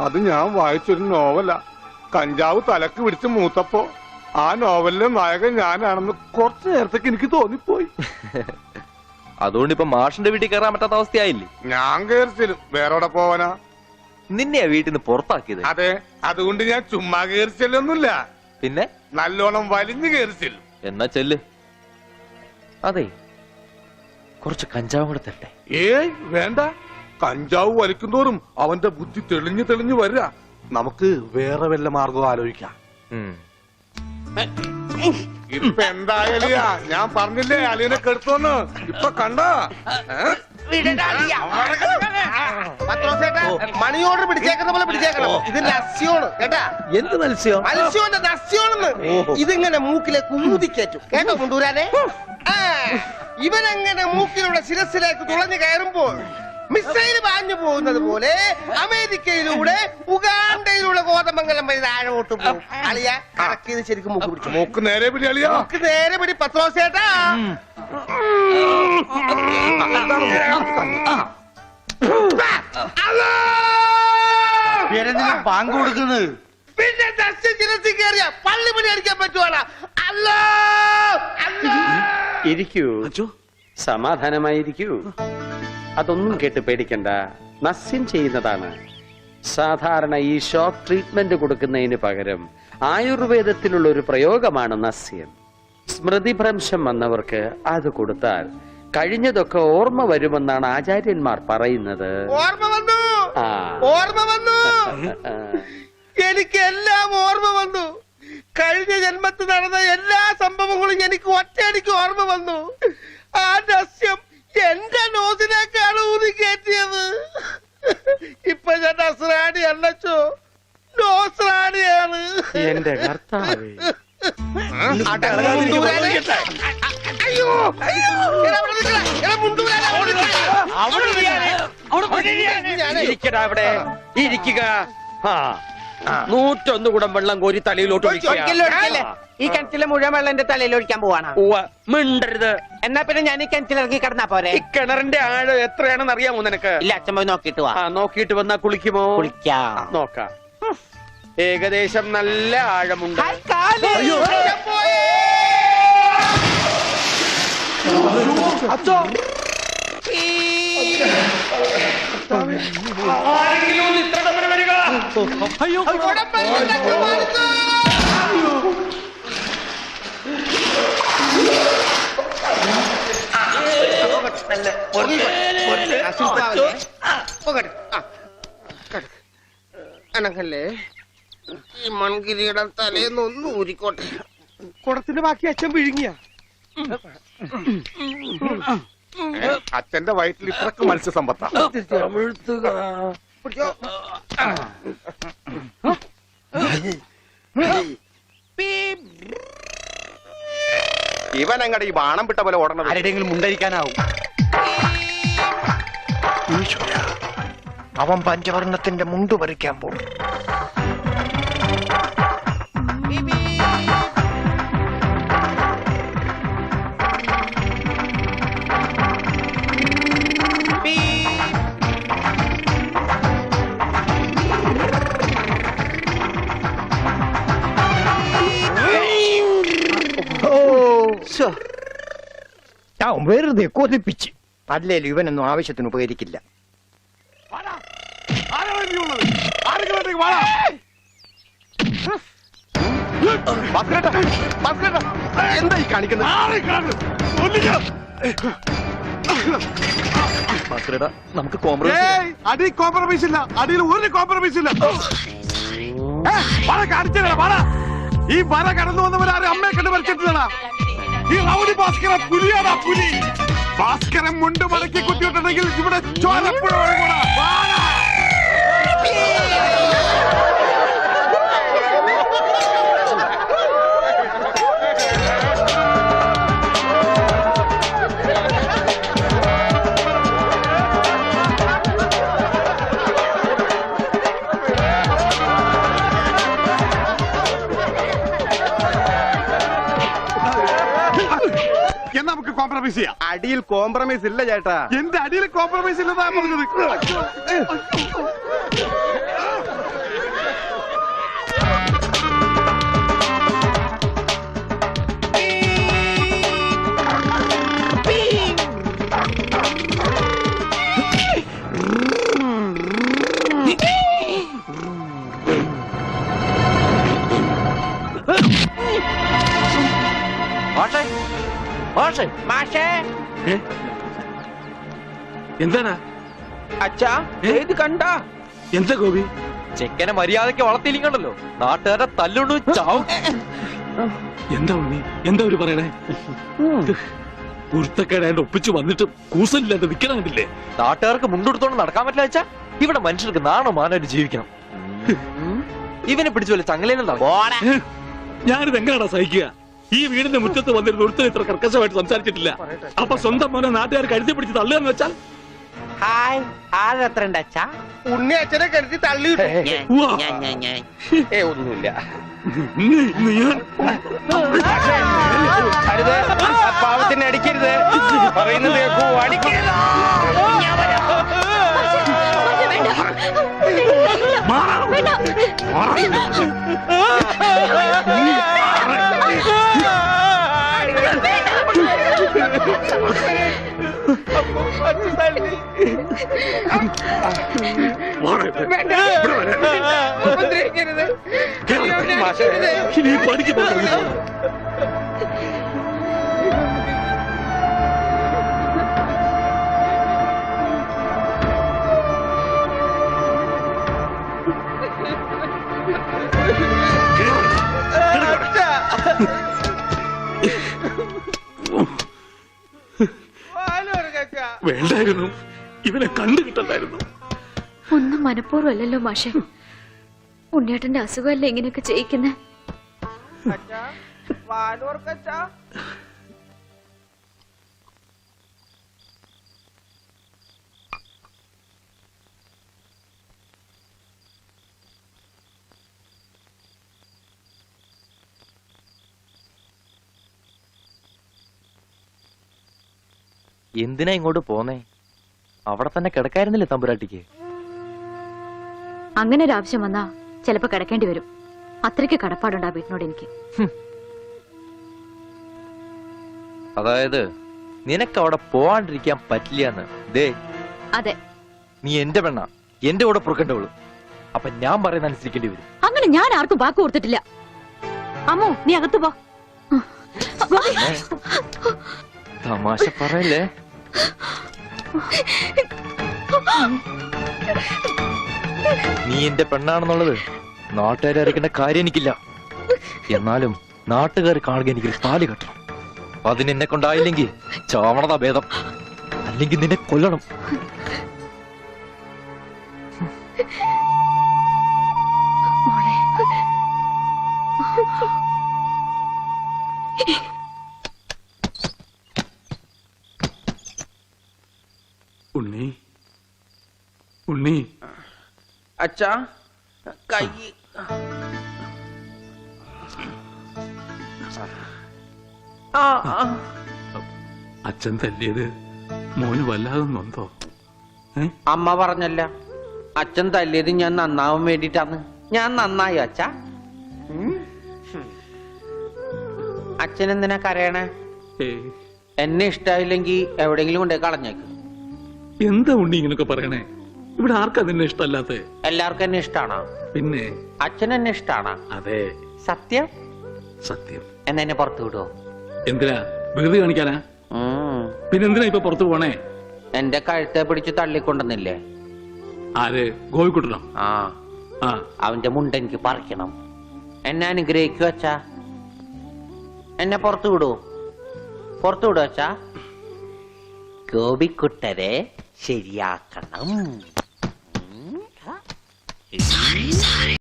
അത് ഞാൻ വായിച്ചൊരു നോവലാ. കഞ്ചാവ് തലക്ക് പിടിച്ച് മൂത്തപ്പോ ആ നോവലിലെ നായകൻ ഞാനാണെന്ന് കുറച്ചു നേരത്തേക്ക് എനിക്ക് തോന്നിപ്പോയി. അതുകൊണ്ട് ഇപ്പൊ മാഷിന്റെ വീട്ടിൽ കയറാൻ പറ്റാത്ത അവസ്ഥയായില്ലേ? ഞാൻ കയറിച്ചിലും വേറെ പോവാനാ? നിന്നെയാ വീട്ടിൽ നിന്ന് പുറത്താക്കിയത്? അതെ, അതുകൊണ്ട് ഞാൻ ചുമ്മാ കയറിച്ചല്ലൊന്നുമില്ല, പിന്നെ നല്ലോണം വലിഞ്ഞു കയറിച്ചില്ല. എന്നാ ചെല്ല്. അതെ, കുറച്ച് കഞ്ചാവും കൂടെ തരട്ടെ. ഏയ് വേണ്ട, കഞ്ചാവ് വലിക്കുന്നോറും അവന്റെ ബുദ്ധി തെളിഞ്ഞു തെളിഞ്ഞു വരിക. നമുക്ക് വേറെ വല്ല മാർഗം ആലോചിക്കാം. ഇപ്പൊ എന്തായാലും ഞാൻ പറഞ്ഞില്ലേ അലിയനെ കെടുത്തോന്ന്. ഇപ്പൊ കണ്ടോ മണി ഓർഡർ പിടിച്ചേക്കുന്ന പോലെ പിടിച്ചേക്കണം. ഇത് നസ്യോണ് കേട്ടാ. എന്ത് മത്സ്യം? മത്സ്യോന്റെ നസ്യോണെന്ന്. ഇതിങ്ങനെ മൂക്കിലേക്ക് ഊതിക്കേറ്റും കേട്ടോ കൊണ്ടുവരാനെ. ഇവനങ്ങനെ മൂക്കിലൂടെ ശിരസിലേക്ക് തുളഞ്ഞു കയറുമ്പോൾ മിസൈൽ പാഞ്ഞു പോകുന്നത് പോലെ അമേരിക്കയിലൂടെ ഉഗാണ്ടയിലൂടെ കോതമംഗലം വഴി താഴോട്ട് പോകും. അളിയ കറക്കിയത് ശരിക്കും മൂക്ക് പിടിച്ചു. മൂക്ക് നേരെ പിടി അളിയ, മൂക്ക് നേരെ പിടി പത്രോസേട്ടാ. ബാങ്ക് കൊടുക്കുന്നത് പിന്നെ ശിരസി കയറിയ പള്ളി പണി അടിക്കാൻ പറ്റുവാണ്. അല്ലോ ഇരിക്കൂ, സമാധാനമായിരിക്കൂ. അതൊന്നും കേട്ട് പേടിക്കണ്ട, നസ്യം ചെയ്യുന്നതാണ്. സാധാരണ ഈ ഷോക്ക് ട്രീറ്റ്മെന്റ് കൊടുക്കുന്നതിന് പകരം ആയുർവേദത്തിലുള്ള ഒരു പ്രയോഗമാണ് നസ്യം. സ്മൃതിഭ്രംശം വന്നവർക്ക് അത് കൊടുത്താൽ കഴിഞ്ഞതൊക്കെ ഓർമ്മ വരുമെന്നാണ് ആചാര്യന്മാർ പറയുന്നത്. ഓർമ്മ വന്നു, ഓർമ്മ വന്നു. എനിക്കെല്ലാം ഓർമ്മ വന്നു. കഴിഞ്ഞ ജന്മത്തിൽ നടന്ന എല്ലാ സംഭവങ്ങളും എനിക്ക് ഒറ്റയടിക്ക് ഓർമ്മ വന്നു. ആ നസ്യം എന്റെ നോസിലേക്കാണ് ഊതി കയറ്റിയത്. ഇപ്പൊ ഞാൻ നസ്രാണി അല്ലച്ചോ, നോസ്രാണിയാണ്. എന്റെ കർത്താവേ, അയ്യോ ഇരിക്കടാ അവിടെ, ഇരിക്കുക. 101 കുടം വെള്ളം കോരി തലയിലോട്ട് ഈ കിണറ്റിലെ മുഴുവൻ വെള്ളം എന്റെ തലയിൽ ഒഴിക്കാൻ പോവാണ്. മിണ്ടരുത്. എന്നാ പിന്നെ ഞാൻ ഈ കിണറ്റിലിറങ്ങി കിടന്നാ പോരെ? ഈ കിണറിന്റെ ആഴം എത്രയാണെന്ന് അറിയാമോ നിനക്ക്? ഇല്ല, അച്ഛൻ പോയി നോക്കിട്ട് വാ. നോക്കിട്ട് വന്നാ കുളിക്കുമോ? കുളിക്കാം. നോക്കാം. ഏകദേശം നല്ല ആഴമുണ്ട്. അച്ഛോ, അയ്യോ, അനക്കല്ലേ ഈ മൺകിരിയുടെ തലേന്നൊന്നും ഊരിക്കോട്ടെ. കുടത്തിന്റെ ബാക്കി അച്ഛൻ വിഴുങ്ങിയ. അച്ഛന്റെ വയറ്റിൽ ഇത്രക്ക് മത്സ്യസമ്പത്താ. ഇവൻ അങ്ങടെ ഈ ബാണം വിട്ട പോലെ ഓടണം. ആരുടെയെങ്കിലും മുണ്ടരിക്കാനാവും. അവൻ പഞ്ചവർണ്ണത്തിന്റെ മുണ്ടു പറിക്കാൻ പോകും. വെറുതെ കൊതിപ്പിച്ച്. അല്ലേലും ഇവനൊന്നും ആവശ്യത്തിന് ഉപകരിക്കില്ല. എന്തായി കാണിക്കുന്നത്? നമുക്ക് കോംപ്രമൈസ് ഇല്ല, അടിയിൽ ഒരു കോംപ്രമൈസ് ഇല്ല. ഈ വര കടന്നു വന്നവരാരും അമ്മയെ കണ്ട് മരിച്ചിട്ടില്ലടാ. ഈ റൗഡി ഭാസ്കരൻ പുലിയാടാ, പുലി. ഭാസ്കരൻ മുണ്ട് മടക്കി കുത്തിയിട്ടുണ്ടെങ്കിൽ ഇവിടെ ചോരപ്പുഴ ഒഴുകൂടാ. നമുക്ക് കോംപ്രമൈസ് ചെയ്യാം. അടിയിൽ കോംപ്രമൈസ് ഇല്ല ചേട്ടാ. എന്റെ അടിയിൽ കോംപ്രമൈസ് ഇല്ലെന്നാ പറഞ്ഞത്. മാഷേ മാഷേ ഏ? എന്താണ് അച്ഛാ ഇത് കണ്ട എന്താ ഗോപി? ചെക്കനെ മര്യാദയ്ക്ക് വളർത്തിയില്ലണ്ടല്ലോ നാട്ടുകാരെ തല്ലുകൊണ്ട് ചാവും. എന്താ ഉണ്ണി, എന്താ ഒരു പറയണേ? കുരുത്തക്കേടായിട്ട് ഒപ്പിച്ചു വന്നിട്ട് കൂസലില്ലാണ്ട് നിക്കണം കണ്ടില്ലേ? നാട്ടുകാർക്ക് മുണ്ടെടുത്തോണ്ട് നടക്കാൻ പറ്റില്ല വെച്ചാ ഇവിടെ മനുഷ്യർക്ക് നാണോ മാനമായിട്ട് ജീവിക്കണം. ഇവനെ പിടിച്ചു വല്ല ചങ്ങലേനും നടക്കും. ഞാനിത് എങ്ങനെയാണോ സഹിക്കുക? ഈ വീടിന്റെ മുറ്റത്ത് വന്നിരുന്ന ഒരുത്തരം ഇത്ര കർക്കശമായിട്ട് സംസാരിച്ചിട്ടില്ല. അപ്പൊ സ്വന്തം മോനെ നാട്ടുകാർ കഴുതി പിടിച്ച് തള്ളുകയെന്ന് വെച്ചാൽ ഹായ് ആരെത്ര ഉണ്ട് അച്ഛാ? ഉണ്ണി അച്ഛനെ കരുതി തള്ളിയിട്ടു. ഉവ്വ. ഒന്നുമില്ല. ഞാൻ അരുത്, ആ പാവത്തിനെ അടിക്കരുത്. പറയുന്നത് കേൾക്കൂ, അടിക്കരുത്. ഇനി പഠിക്ക് പോകുന്നു. വേണ്ടായിരുന്നു, ഇവനെ കണ്ടു കിട്ടണ്ടായിരുന്നു. ഒന്നും മനഃപൂർവ്വമല്ലല്ലോ മാഷെ. ഉണ്ണിയേട്ടന്റെ അസുഖമല്ലേ ഇങ്ങനെയൊക്കെ ചെയ്യിക്കുന്നെ? എന്തിനാ ഇങ്ങോട്ട് പോന്നേ? അവിടെ തന്നെ കിടക്കായിരുന്നില്ലേ തമ്പുരാട്ടിക്ക്? അങ്ങനെ ഒരു ആവശ്യം വന്നാ ചിലപ്പോ കിടക്കേണ്ടി വരും. അത്രയ്ക്ക് കടപ്പാടുണ്ട് ആ വീട്ടിനോട് എനിക്ക്. അതായത് നിനക്ക് അവിടെ പോവാണ്ടിരിക്കാൻ പറ്റില്ലാന്ന്. ദേ അതെ, നീ എന്റെ പെണ്ണ, എന്റെ കൂടെ പുറക്കേണ്ടവള്. അപ്പൊ ഞാൻ പറയുന്ന അനുസരിക്കേണ്ടി വരും. അങ്ങനെ ഞാൻ ആർക്കും വാക്ക് കൊടുത്തിട്ടില്ല. അമ്മോ, നീ അകത്ത് പോ. തമാശ പറയല്ലേ? നീ എന്റെ പെണ്ണാണെന്നുള്ളത് നാട്ടുകാരെ അറിയിക്കേണ്ട കാര്യം എനിക്കില്ല. എന്നാലും നാട്ടുകാർ കാണുക എനിക്കൊരു താലി കെട്ടണം. അതിനെന്നെ കൊണ്ടായില്ലെങ്കിൽ ചാവണതാ ഭേദം, അല്ലെങ്കിൽ നിന്നെ കൊല്ലണം. ഉണ്ണി, ഉണ്ണി, അച്ഛാ കൈ അച്ഛൻ തല്ലിയത് മോന് വല്ലാതെ നൊന്തോ? അമ്മ പറഞ്ഞല്ല, അച്ഛൻ തല്ലിയത് ഞാൻ നന്നാവാൻ വേണ്ടിട്ടാണ്. ഞാൻ നന്നായി അച്ഛാ. അച്ഛൻ എന്തിനാ കരയണേ? എന്നെ ഇഷ്ടായില്ലെങ്കി എവിടെങ്കിലും കൊണ്ടേ കളഞ്ഞേക്ക്. എന്താ ഉണ്ണി ഇങ്ങനൊക്കെ പറയണേ? ഇവിടെ ആർക്കാ നിന്നെ ഇഷ്ടമല്ലാത്ത? എല്ലാവർക്കും എന്നെ ഇഷ്ടാണോ? പിന്നെ അച്ഛൻ എന്നെ ഇഷ്ടാണോ? അതെ, സത്യം. സത്യം. എന്നെ എന്നെ പുറത്തു വിടുവോ? എന്തിനാ? വെറുതെ കാണിക്കാനാ? പിന്നെന്തിനാ ഇപ്പൊ പുറത്തു പോണേ? എന്റെ കഴുത്തെ പിടിച്ച് തള്ളിക്കൊണ്ടെന്നില്ലേ? ആര്? ഗോപിക്കുട്ടനോ? ആ, ആ, അവന്റെ മുണ്ട് എനിക്ക് പറിക്കണം. എന്നെ അനുഗ്രഹിക്കൂ അച്ഛാ. എന്നെ പുറത്തു വിടൂ, പുറത്തു വിടൂ അച്ഛാ. ഗോപിക്കുട്ടരെ ശരിയാക്കണം.